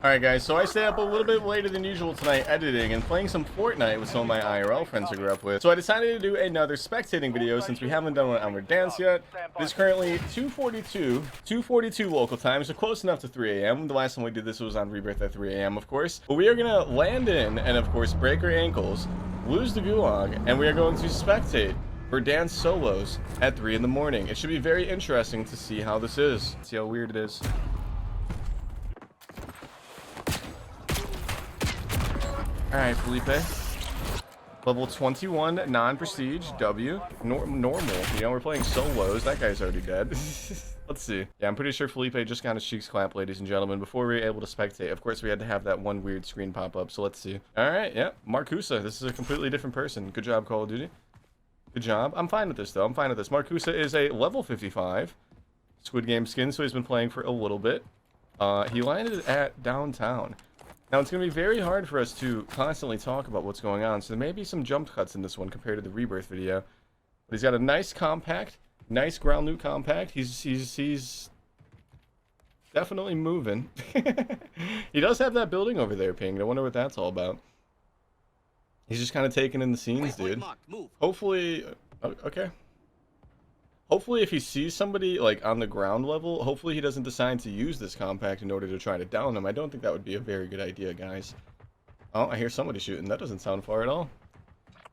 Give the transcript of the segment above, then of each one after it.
Alright guys, so I stayed up a little bit later than usual tonight editing and playing some Fortnite with some of my IRL friends I grew up with. So I decided to do another spectating video since we haven't done one on Verdansk yet. It is currently 2:42 local time, so close enough to 3 a.m. The last time we did this was on Rebirth at 3 a.m. of course. But we are going to land in and of course break our ankles, lose the gulag, and we are going to spectate Verdansk Solos at 3 in the morning. It should be very interesting to see how this is. See how weird it is. Alright, Felipe. Level 21, non-prestige, W. Normal. You know, we're playing solos. That guy's already dead. Let's see. Yeah, I'm pretty sure Felipe just got his cheeks clapped, ladies and gentlemen, before we were able to spectate. Of course, we had to have that one weird screen pop up, so let's see. Alright, yeah. Marcusa. This is a completely different person. Good job, Call of Duty. Good job. I'm fine with this, though. I'm fine with this. Marcusa is a level 55 Squid Game skin, so he's been playing for a little bit. He landed at downtown. Now, it's going to be very hard for us to constantly talk about what's going on, so there may be some jump cuts in this one compared to the Rebirth video. But he's got a nice compact, nice ground loot compact. He's definitely moving. He does have that building over there, Ping. I wonder what that's all about. He's just kind of taking in the scenes, dude. Hopefully... Okay. Hopefully, if he sees somebody, like, on the ground level, hopefully he doesn't decide to use this compact in order to try to down them. I don't think that would be a very good idea, guys. Oh, I hear somebody shooting. That doesn't sound far at all.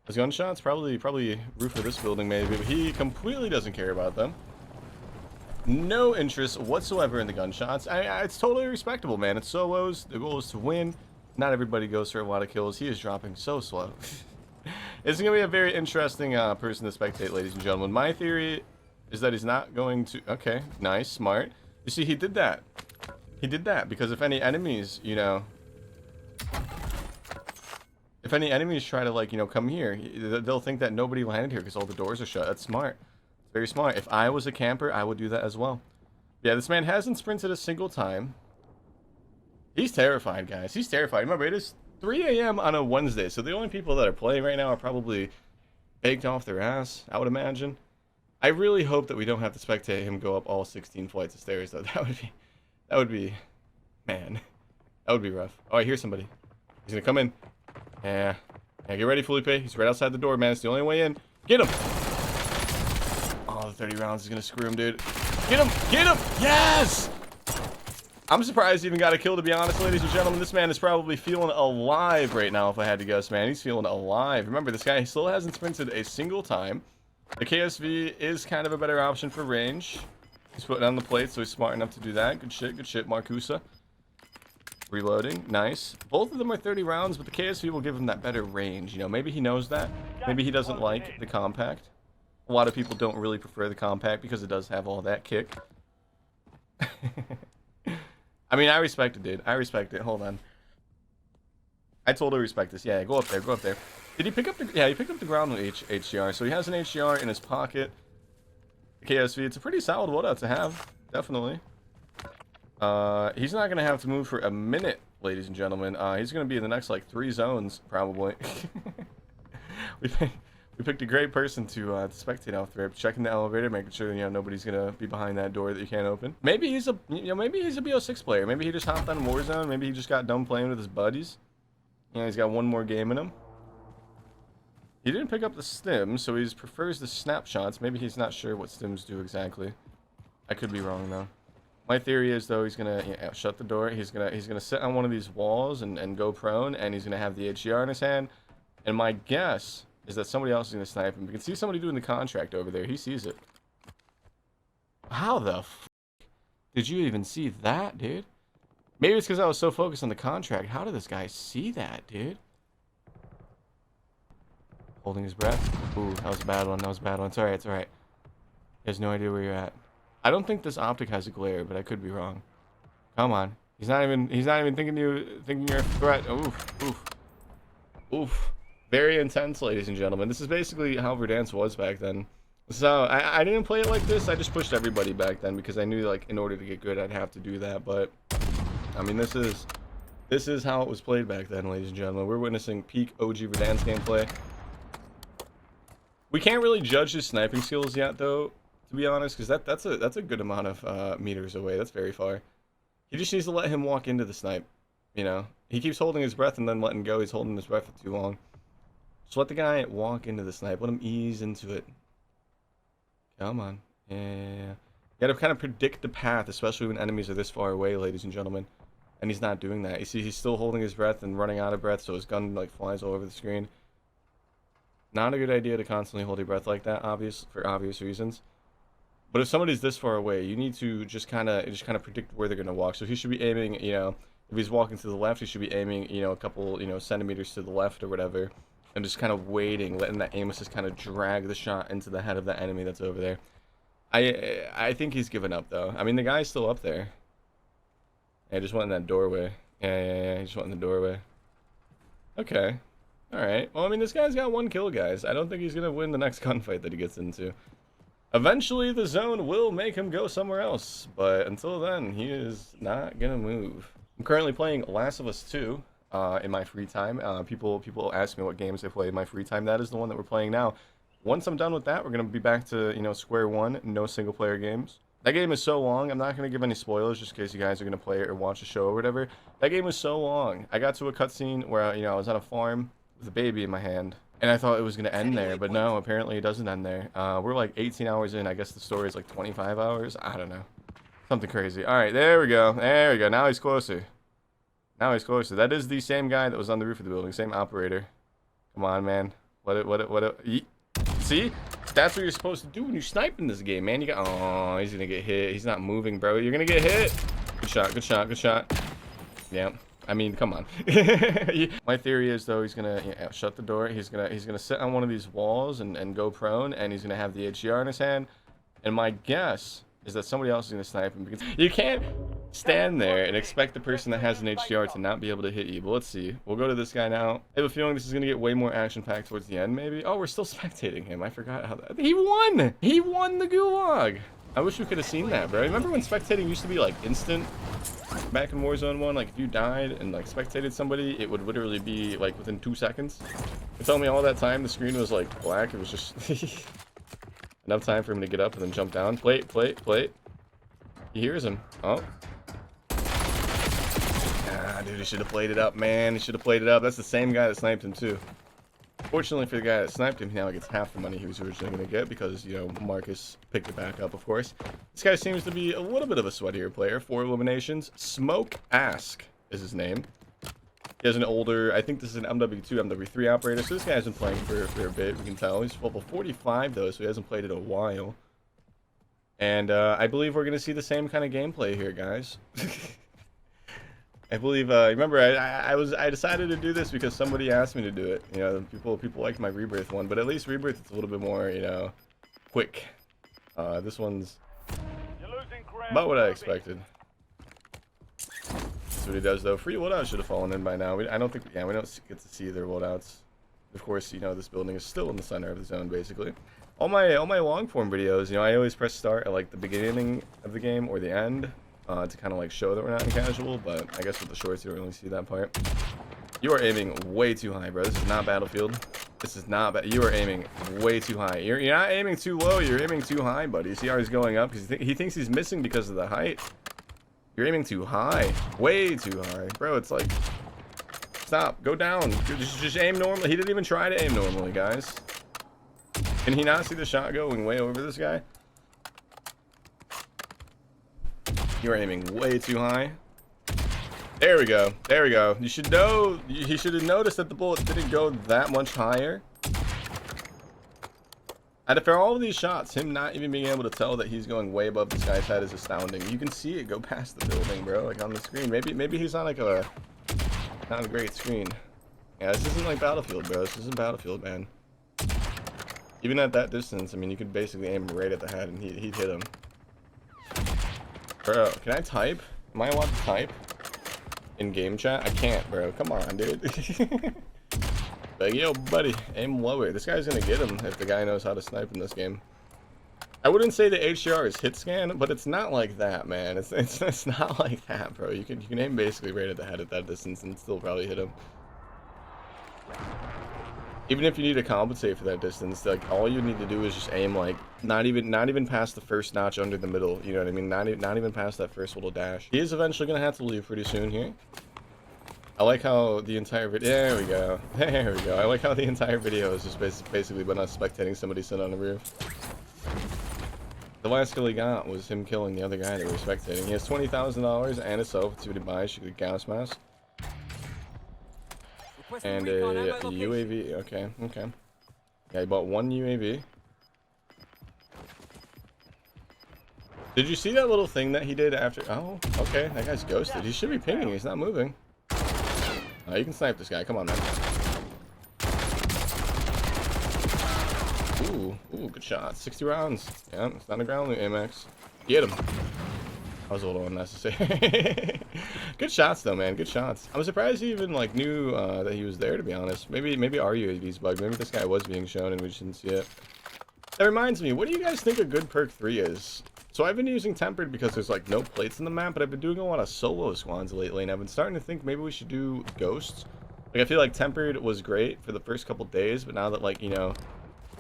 Those gunshots? Probably roof of this building, maybe. But he completely doesn't care about them. No interest whatsoever in the gunshots. It's totally respectable, man. It's solos. The goal is to win. Not everybody goes for a lot of kills. He is dropping so slow. It's going to be a very interesting person to spectate, ladies and gentlemen. My theory is that he's not going to... Okay, nice, smart. You see, he did that. He did that because if any enemies, you know... If any enemies try to, like, you know, come here, they'll think that nobody landed here because all the doors are shut. That's smart. It's very smart. If I was a camper, I would do that as well. Yeah, this man hasn't sprinted a single time. He's terrified, guys. He's terrified. Remember, it is 3 a.m. on a Wednesday, so the only people that are playing right now are probably baked off their ass, I would imagine. I really hope that we don't have to spectate him go up all 16 flights of stairs, though. That would be, man, that would be rough. Oh, I hear somebody. He's gonna come in. Yeah, get ready, Felipe. He's right outside the door, man. It's the only way in. Get him! Oh, the 30 rounds is gonna screw him, dude. Get him! Get him! Yes! I'm surprised he even got a kill, to be honest, ladies and gentlemen. This man is probably feeling alive right now, if I had to guess, man. He's feeling alive. Remember, this guy still hasn't sprinted a single time. The KSV is kind of a better option for range. He's putting on the plate, so he's smart enough to do that. Good shit, Marcusa. Reloading, nice. Both of them are 30 rounds, but the KSV will give him that better range. You know, maybe he knows that. Maybe he doesn't like the compact. A lot of people don't really prefer the compact because it does have all that kick. I mean, I respect it, dude. I respect it. Hold on. I totally respect this. Yeah, go up there. Go up there. Did he pick up the... Yeah, he picked up the ground with HDR. So he has an HDR in his pocket. The KSV. It's a pretty solid loadout to have. Definitely. He's not going to have to move for a minute, ladies and gentlemen. He's going to be in the next, like, 3 zones, probably. we picked a great person to spectate off the rip. Checking the elevator, making sure, you know, nobody's going to be behind that door that you can't open. Maybe he's a... You know, maybe he's a BO6 player. Maybe he just hopped on Warzone. Maybe he just got done playing with his buddies. You know, he's got one more game in him. He didn't pick up the stims, so he prefers the snapshots. Maybe he's not sure what stims do exactly. I could be wrong, though. My theory is, though, he's gonna shut the door. He's gonna sit on one of these walls and go prone, and he's gonna have the HDR in his hand. And my guess is that somebody else is gonna snipe him. We can see somebody doing the contract over there. He sees it. How the f did you even see that, dude? Maybe it's because I was so focused on the contract. How did this guy see that, dude? Holding his breath. Ooh, that was a bad one. That was a bad one. It's alright, it's alright. He has no idea where you're at. I don't think this optic has a glare, but I could be wrong. Come on. He's not even thinking you're a threat. Oof. Oof. Very intense, ladies and gentlemen. This is basically how Verdansk was back then. So I didn't play it like this. I just pushed everybody back then because I knew, like, in order to get good I'd have to do that, but I mean, this is how it was played back then, ladies and gentlemen. We're witnessing peak OG Verdansk gameplay. We can't really judge his sniping skills yet, though, to be honest, because that's a good amount of meters away. That's very far. He just needs to let him walk into the snipe. You know, he keeps holding his breath and then letting go. He's holding his breath for too long. Just let the guy walk into the snipe. Let him ease into it. Come on. Yeah. You gotta kind of predict the path, especially when enemies are this far away, ladies and gentlemen. And he's not doing that. You see, he's still holding his breath and running out of breath, so his gun like flies all over the screen. Not a good idea to constantly hold your breath like that, for obvious reasons. But if somebody's this far away, you need to just kind of predict where they're gonna walk. So he should be aiming, you know, if he's walking to the left, he should be aiming, you know, a couple, you know, centimeters to the left or whatever, and just kind of waiting, letting that aim assist kind of drag the shot into the head of the enemy that's over there. I think he's given up though. I mean, the guy's still up there. Yeah, just went in that doorway. Yeah, he just went in the doorway. Okay. Alright. Well, I mean, this guy's got 1 kill, guys. I don't think he's gonna win the next gunfight that he gets into. Eventually, the zone will make him go somewhere else, but until then, he is not gonna move. I'm currently playing Last of Us 2 in my free time. People ask me what games I play in my free time. That is the one that we're playing now. Once I'm done with that, we're gonna be back to, you know, square one. No single player games. That game is so long. I'm not gonna give any spoilers just in case you guys are gonna play it or watch the show or whatever. That game was so long. I got to a cutscene where, you know, I was on a farm with a baby in my hand, and I thought it was gonna end there, but no, apparently it doesn't end there. We're like 18 hours in. I guess the story is like 25 hours. I don't know, something crazy. All right, there we go. There we go. Now he's closer. Now he's closer. That is the same guy that was on the roof of the building. Same operator. Come on, man. What it. See? That's what you're supposed to do when you snipe in this game, man. You got. Oh, he's gonna get hit. He's not moving, bro. You're gonna get hit. Good shot. Good shot. Good shot. Yeah. I mean, come on. My theory is though, he's gonna shut the door. He's gonna sit on one of these walls and go prone, and he's gonna have the HDR in his hand. And my guess is that somebody else is gonna snipe him, because you can't stand there and expect the person that has an HDR to not be able to hit you. But let's see. We'll go to this guy now. I have a feeling this is gonna get way more action-packed towards the end, maybe. Oh, we're still spectating him. I forgot how that. He won. He won the gulag. I wish we could have seen that, bro. Remember when spectating used to be like instant? Back in Warzone 1, like if you died and like spectated somebody, it would literally be like within 2 seconds. It told me all that time the screen was like black. It was just enough time for him to get up and then jump down. Plate. He hears him. Oh. Ah, dude, he should have played it up, man. He should have played it up. That's the same guy that sniped him too. Fortunately for the guy that sniped him, he now gets half the money he was originally going to get because, you know, Marcus picked it back up, of course. This guy seems to be a little bit of a sweatier player. 4 eliminations. Smoke-ask is his name. He has an older, I think this is an MW2, MW3 operator, so this guy's been playing for a bit, we can tell. He's level 45, though, so he hasn't played it in a while. And I believe we're going to see the same kind of gameplay here, guys. I believe, remember, I decided to do this because somebody asked me to do it. You know, people like my Rebirth one, but at least Rebirth is a little bit more, you know, quick. This one's about what I expected. That's what he does, though. Free loadouts should have fallen in by now. I don't think, yeah, we don't get to see their loadouts. Of course, you know, this building is still in the center of the zone, basically. All my long form videos, you know, I always press start at like the beginning of the game or the end. To kind of like show that we're not in casual, but I guess with the shorts you don't really see that part. You are aiming way too high, bro. This is not Battlefield. This is not bad. You are aiming way too high. You're not aiming too low. You're aiming too high, buddy. See how he's going up? Because he thinks he's missing because of the height. You're aiming too high. Way too high. Bro, it's like... Stop. Go down. Just aim normally. He didn't even try to aim normally, guys. Can he not see the shot going way over this guy? You're aiming way too high. There we go. There we go. You should know. He should have noticed that the bullet didn't go that much higher. And for all of these shots, him not even being able to tell that he's going way above this guy's head is astounding. You can see it go past the building, bro, like on the screen. Maybe he's on like not a great screen. Yeah, this isn't like Battlefield, bro. This isn't Battlefield, man. Even at that distance, I mean, you could basically aim right at the head and he'd hit him. Bro, can I type? Am I allowed to type in game chat? I can't, bro. Come on, dude. Like, yo, buddy, aim lower. This guy's gonna get him if the guy knows how to snipe in this game. I wouldn't say the HDR is hit scan, but it's not like that, man. It's not like that, bro. You can aim basically right at the head at that distance and still probably hit him. Even if you need to compensate for that distance, like all you need to do is just aim like not even past the first notch under the middle. You know what I mean? Not even past that first little dash. He is eventually gonna have to leave pretty soon here. I like how the entire video. There we go. There we go. I like how the entire video is just basically been us spectating somebody sit on the roof. The last kill he got was him killing the other guy that we were spectating. He has $20,000 and a soap. See what he buys. She could a gas mask. And a UAV. Okay, okay. Yeah, he bought one UAV. Did you see that little thing that he did after? Oh, okay. That guy's ghosted. He should be pinging. He's not moving. You can snipe this guy. Come on, man. Ooh, good shot. 60 rounds. Yeah, it's not a ground loot, Amex. Get him. That was a little unnecessary. Good shots, though, man. Good shots. I'm surprised he even, like, knew that he was there, to be honest. Maybe our UAV's bugged. Maybe this guy was being shown and we just didn't see it. That reminds me, what do you guys think a good perk 3 is? So I've been using Tempered because there's like no plates in the map, but I've been doing a lot of solo squads lately, and I've been starting to think maybe we should do ghosts. Like, I feel like Tempered was great for the first couple days, but now that, like, you know,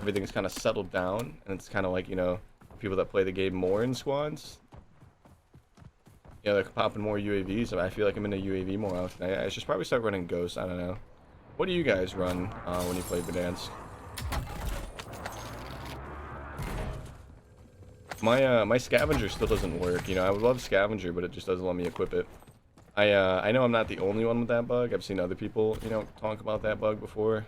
everything's kind of settled down, and it's kind of like, you know, people that play the game more in squads, you know, they're popping more UAVs, so I feel like I'm in a UAV more often. I should probably start running ghosts. I don't know. What do you guys run when you play Verdansk? My scavenger still doesn't work. You know, I would love scavenger, but it just doesn't let me equip it. I know I'm not the only one with that bug. I've seen other people, you know, talk about that bug before.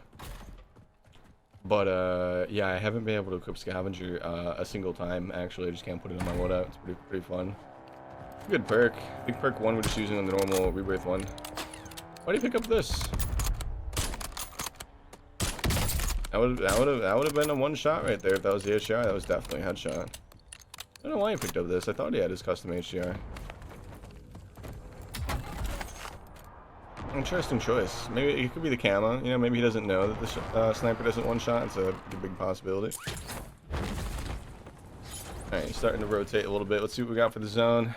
But yeah, I haven't been able to equip scavenger a single time. Actually, I just can't put it on my loadout. It's pretty fun. Good perk. Big perk 1 we're just using on the normal Rebirth one. Why do you pick up this? That would have been a one shot right there if that was the HDR. That was definitely a headshot. I don't know why he picked up this. I thought he had his custom HDR. Interesting choice. Maybe it could be the camo. You know, maybe he doesn't know that the sniper doesn't one shot. It's a big possibility. Alright, he's starting to rotate a little bit. Let's see what we got for the zone.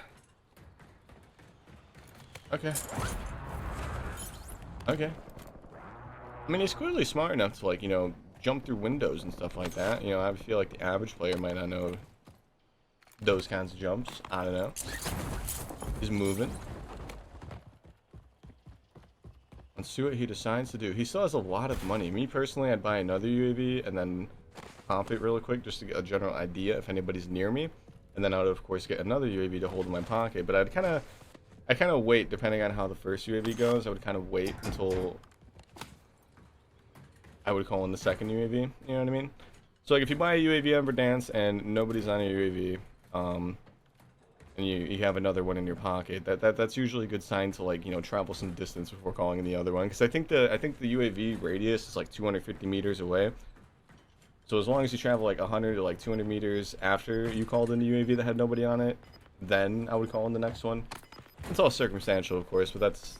Okay. Okay. I mean, he's clearly smart enough to, like, you know, jump through windows and stuff like that. You know, I feel like the average player might not know those kinds of jumps. I don't know. He's moving. Let's see what he decides to do. He still has a lot of money. Me personally, I'd buy another UAV and then pop it really quick just to get a general idea if anybody's near me. And then I would, of course, get another UAV to hold in my pocket. But I'd kind of wait, depending on how the first UAV goes. I would kind of wait until I would call in the second UAV. You know what I mean? So, like, if you buy a UAV on Verdansk and nobody's on a UAV, and you have another one in your pocket, that's usually a good sign to, like, you know, travel some distance before calling in the other one. Because I think the UAV radius is like 250 meters away. So as long as you travel like 100 to like 200 meters after you called in the UAV that had nobody on it, then I would call in the next one. It's all circumstantial, of course, but that's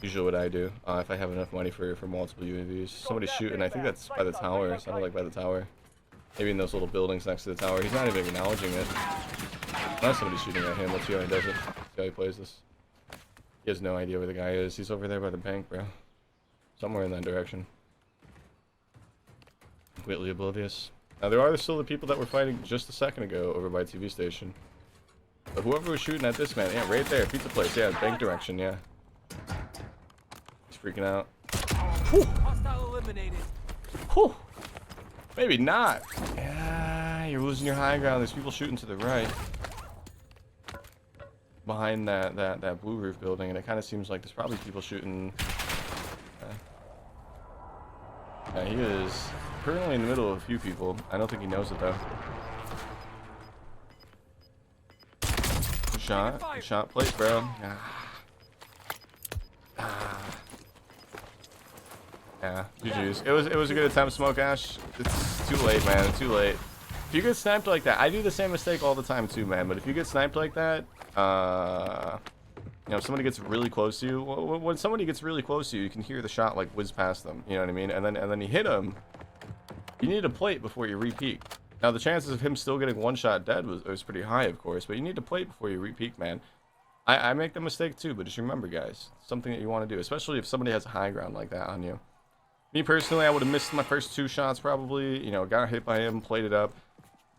usually what I do if I have enough money for multiple UAVs. Somebody's shooting. I think that's by the tower. It sounded like by the tower. Maybe in those little buildings next to the tower. He's not even acknowledging it. Unless somebody's shooting at him. Let's see how he does it. Let's see how he plays this. He has no idea where the guy is. He's over there by the bank, bro. Somewhere in that direction. Completely oblivious. Now, there are still the people that were fighting just a second ago over by TV station. But whoever was shooting at this man, yeah, right there, pizza place, yeah, bank direction, yeah. He's freaking out. Whew. Hostile eliminated. Whew. Maybe not. Yeah, you're losing your high ground. There's people shooting to the right. Behind that blue roof building, and it kind of seems like there's probably people shooting. Yeah, he is currently in the middle of a few people. I don't think he knows it though. Good shot. Good shot. Plate, bro. Yeah, GG's. It was a good attempt, Smoke Ash. It's too late, man. Too late. If you get sniped like that, I do the same mistake all the time too, man. But if you get sniped like that, you know, if somebody gets really close to you, when somebody gets really close to you, you can hear the shot like whiz past them. You know what I mean? And then you hit them. You need a plate before you re-peek. Now the chances of him still getting one shot dead was pretty high, of course, but you need to plate before you re-peek, man. I make the mistake too, but just remember, guys, it's something that you want to do, especially if somebody has a high ground like that on you. Me personally, I would have missed my first 2 shots probably. You know, got hit by him, played it up.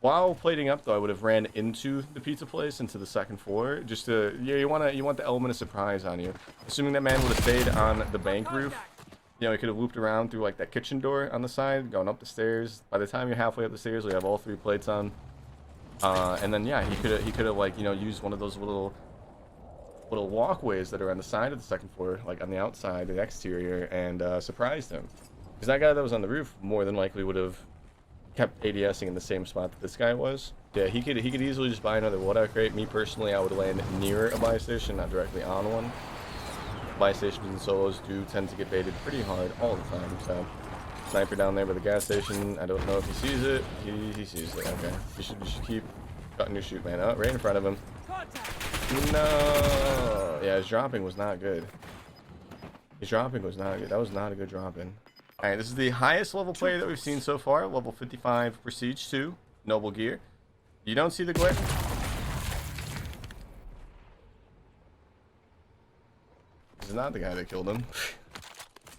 While plating up though, I would have ran into the pizza place, into the second floor, just to, yeah, you want the element of surprise on you. Assuming that man would have stayed on the bank roof, you know, he could have looped around through like that kitchen door on the side, going up the stairs. By the time you're halfway up the stairs, we have all 3 plates on, and then yeah, he could have like, you know, used one of those little walkways that are on the side of the second floor, like on the outside, the exterior, and surprised him. Because that guy that was on the roof more than likely would have kept ADSing in the same spot that this guy was. Yeah, he could easily just buy another Loadout crate. Me personally, I would land near a buy station, not directly on one. Buy stations and solos do tend to get baited pretty hard all the time. So, sniper down there by the gas station. I don't know if he sees it. He sees it. Okay, you should keep cutting your shoot, man. Oh, right in front of him. No. Yeah, his dropping was not good. His dropping was not good. That was not a good drop in. Alright, this is the highest level player that we've seen so far. Level 55 Prestige 2. Noble gear. You don't see the glare? This is not the guy that killed him.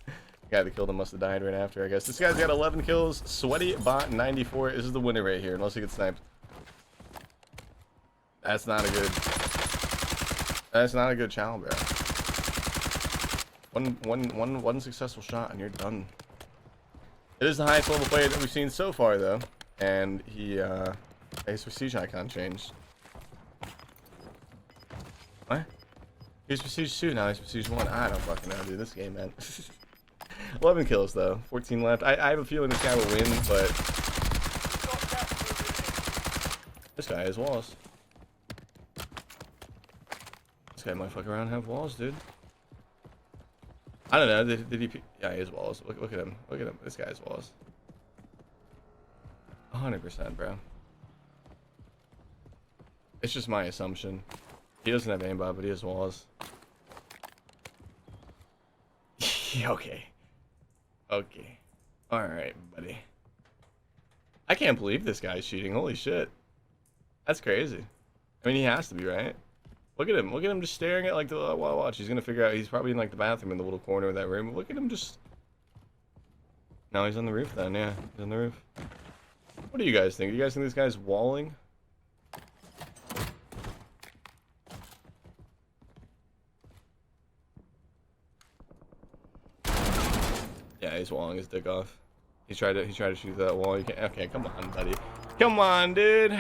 The guy that killed him must have died right after, I guess. This guy's got 11 kills. Sweaty bot 94. This is the winner right here, unless he gets sniped. That's not a good... That's not a good challenge, bro. One successful shot and you're done. It is the highest level player that we've seen so far, though, and his prestige icon changed. What? He's prestige 2 now. He's prestige 1. I don't fucking know, dude. This game, man. 11 kills though. 14 left. I have a feeling this guy will win, but this guy has walls. This guy might fuck around and have walls, dude. I don't know. Did he? Yeah, he has walls. Look at him. Look at him. This guy has walls. 100%, bro. It's just my assumption. He doesn't have aimbot, but he has walls. Okay. Okay. Alright, buddy. I can't believe this guy's cheating. Holy shit. That's crazy. I mean, he has to be, right? Look at him. Look at him just staring at, like, the... watch. He's gonna figure out... He's probably in, like, the bathroom in the little corner of that room. Look at him just... No, he's on the roof then. Yeah, he's on the roof. What do you guys think? Do you guys think this guy's walling? Yeah, he's walling his dick off. He tried to shoot that wall. You can't. Okay, come on, buddy. Come on, dude.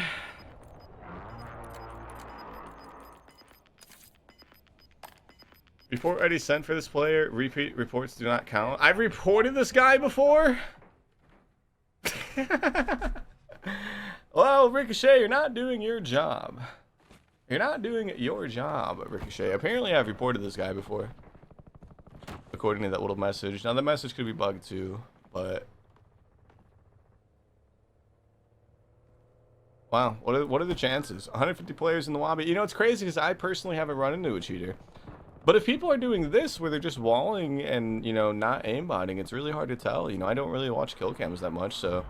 Report already sent for this player. Repeat reports do not count. I've reported this guy before. Well, Ricochet, you're not doing your job. You're not doing your job, Ricochet. Apparently, I've reported this guy before, according to that little message. Now, the message could be bugged too, but wow, what are the chances? 150 players in the lobby. You know, it's crazy because I personally haven't run into a cheater. But if people are doing this where they're just walling and, you know, not aimbotting, it's really hard to tell. You know, I don't really watch kill cams that much, so.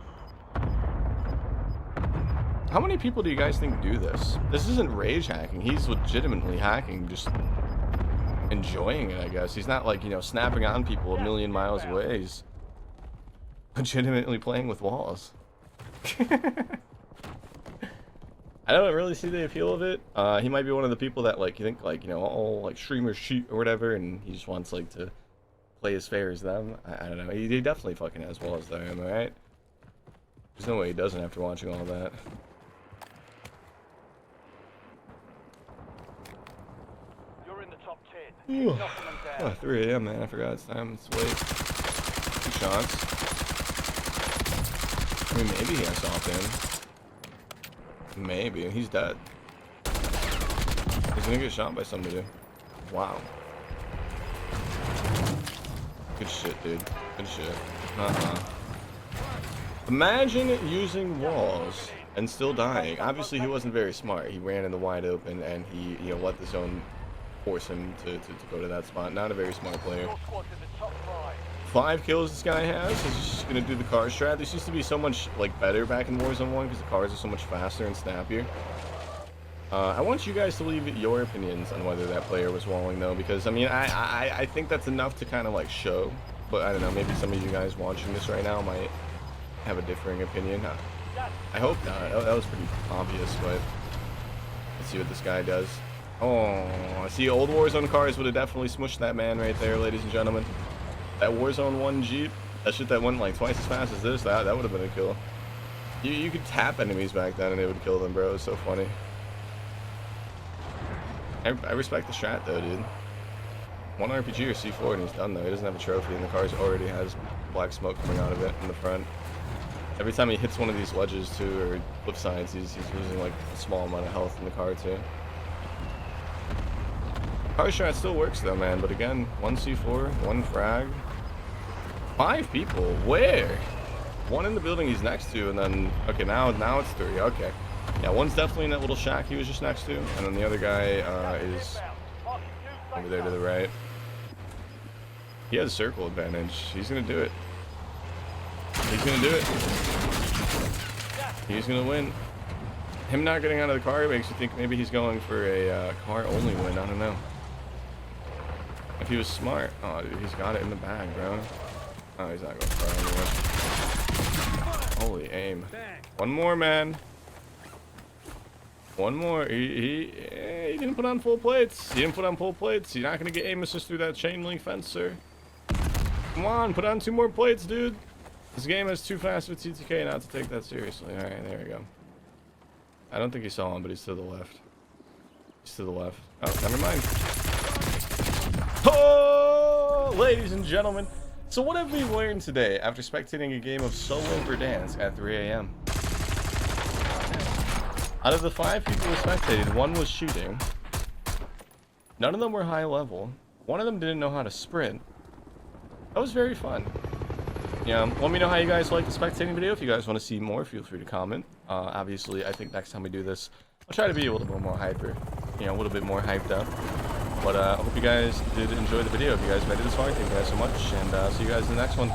How many people do you guys think do this? This isn't rage hacking. He's legitimately hacking, just enjoying it, I guess. He's not, like, you know, snapping on people a million miles away. He's legitimately playing with walls. I don't really see the appeal of it. He might be one of the people that, like, you think, like, you know, all, like, streamers cheat or whatever, and he just wants, like, to play as fair as them. I don't know. He definitely fucking has walls there, am I right? There's no way he doesn't after watching all that. You're in the top 10. Oh, 3 AM, man. I forgot it's time. Let's wait. 2 shots. I mean, maybe he has soft in. Maybe. He's dead. He's gonna get shot by somebody. Wow. Good shit, dude. Good shit. Imagine using walls and still dying. Obviously, he wasn't very smart. He ran in the wide open and he, you know, let the zone force him to go to that spot. Not a very smart player. 5 kills this guy has. He's just gonna do the car strat. This used to be so much, like, better back in Warzone 1 because the cars are so much faster and snappier. I want you guys to leave your opinions on whether that player was walling, though, because I mean, I think that's enough to kind of, like, show. But I don't know. Maybe some of you guys watching this right now might have a differing opinion. I hope not. That was pretty obvious, but let's see what this guy does. Oh, I see old Warzone cars would have definitely smushed that man right there, ladies and gentlemen. That Warzone 1 Jeep, that shit that went like twice as fast as this, that would have been a kill. You could tap enemies back then and it would kill them, bro. It was so funny. I respect the strat though, dude. 1 RPG or C4 and he's done though. He doesn't have a trophy and the car already has black smoke coming out of it in the front. Every time he hits one of these ledges too, or flip sides, he's losing like a small amount of health in the car too. Car strat still works though, man. But again, 1 C4, 1 frag, 5 people. Where? 1 in the building he's next to, and then okay, now it's 3. Okay, yeah, 1's definitely in that little shack he was just next to, and then the other guy is over there to the right. He has circle advantage. He's gonna do it. He's gonna do it. He's gonna win. Him not getting out of the car makes you think maybe he's going for a car only win. I don't know. If he was smart, oh dude, he's got it in the bag, bro. Oh, he's not going far anyway. Holy aim. 1 more, man. 1 more. He didn't put on full plates. He didn't put on full plates. You're not going to get aim assist through that chain link fence, sir. Come on, put on 2 more plates, dude. This game is too fast with Tctekk not to take that seriously. Alright, there we go. I don't think he saw him, but he's to the left. He's to the left. Oh, never mind. Oh, ladies and gentlemen. So what have we learned today after spectating a game of solo Verdansk at 3 AM? Out of the 5 people who spectated, 1 was shooting. None of them were high level. 1 of them didn't know how to sprint. That was very fun. Yeah, let me know how you guys like the spectating video. If you guys want to see more, feel free to comment. Obviously, I think next time we do this, I'll try to be a little bit more hyper. You know, a little bit more hyped up. But I hope you guys did enjoy the video. If you guys made it this far, thank you guys so much. And see you guys in the next one.